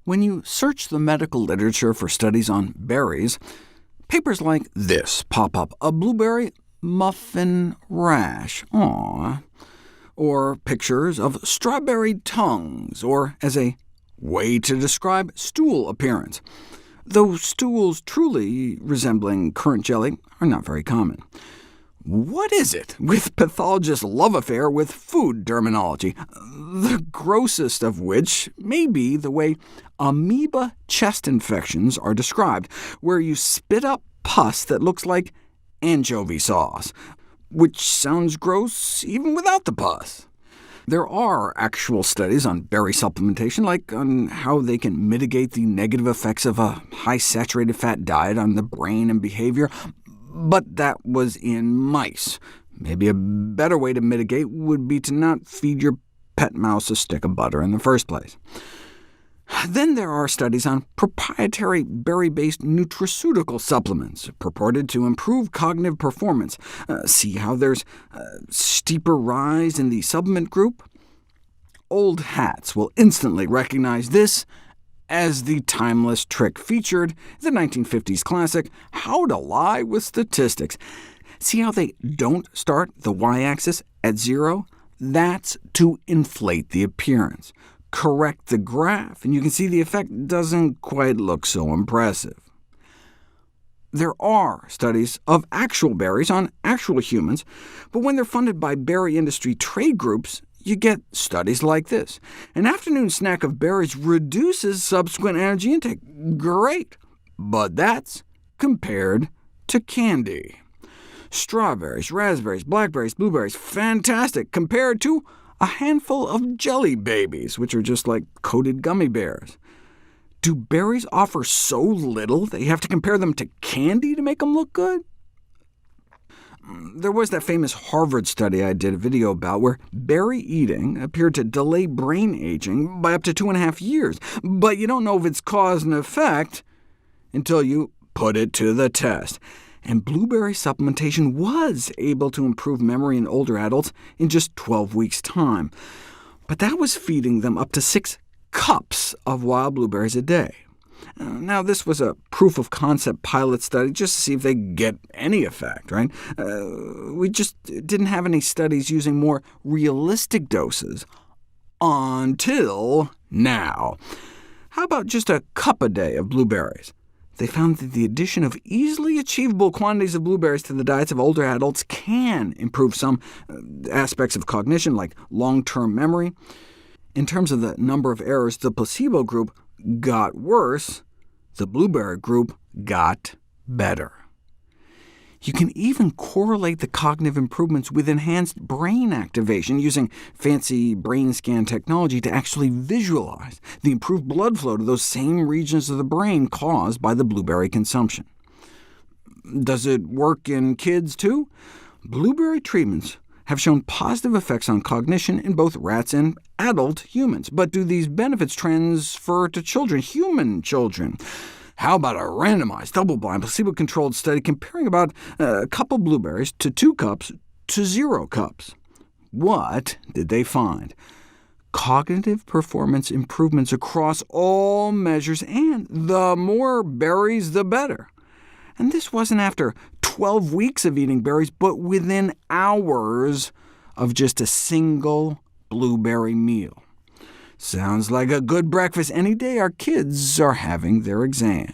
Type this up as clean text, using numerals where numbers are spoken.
When you search the medical literature for studies on berries, papers like this pop up: a blueberry muffin rash, aww, or pictures of strawberry tongues, or as a way to describe stool appearance, though stools truly resembling currant jelly are not very common. What is it with pathologists' love affair with food terminology, the grossest of which may be the way amoeba chest infections are described, where you spit up pus that looks like anchovy sauce, which sounds gross even without the pus. There are actual studies on berry supplementation, like on how they can mitigate the negative effects of a high saturated fat diet on the brain and behavior, but that was in mice. Maybe a better way to mitigate would be to not feed your pet mouse a stick of butter in the first place. Then there are studies on proprietary berry-based nutraceutical supplements, purported to improve cognitive performance. See how there's a steeper rise in the supplement group? Old hats will instantly recognize this as the timeless trick featured in the 1950s classic, How to Lie with Statistics. See how they don't start the y-axis at 0? That's to inflate the appearance. Correct the graph, and you can see the effect doesn't quite look so impressive. There are studies of actual berries on actual humans, but when they're funded by berry industry trade groups, you get studies like this. An afternoon snack of berries reduces subsequent energy intake. Great, but that's compared to candy. Strawberries, raspberries, blackberries, blueberries, fantastic, compared to a handful of jelly babies, which are just like coated gummy bears. Do berries offer so little that you have to compare them to candy to make them look good? There was that famous Harvard study I did a video about, where berry eating appeared to delay brain aging by up to 2.5 years, but you don't know if it's cause and effect until you put it to the test. And blueberry supplementation was able to improve memory in older adults in just 12 weeks' time. But that was feeding them up to 6 cups of wild blueberries a day. Now, this was a proof-of-concept pilot study, just to see if they get any effect, right? We just didn't have any studies using more realistic doses until now. How about just a cup a day of blueberries? They found that the addition of easily achievable quantities of blueberries to the diets of older adults can improve some aspects of cognition, like long-term memory. In terms of the number of errors, the placebo group got worse, the blueberry group got better. You can even correlate the cognitive improvements with enhanced brain activation, using fancy brain scan technology to actually visualize the improved blood flow to those same regions of the brain caused by the blueberry consumption. Does it work in kids too? Blueberry treatments have shown positive effects on cognition in both rats and adult humans. But do these benefits transfer to children, human children? How about a randomized, double-blind, placebo-controlled study comparing about a cup of blueberries to 2 cups to 0 cups? What did they find? Cognitive performance improvements across all measures, and the more berries, the better. And this wasn't after 12 weeks of eating berries, but within hours of just a single blueberry meal. Sounds like a good breakfast any day our kids are having their exams.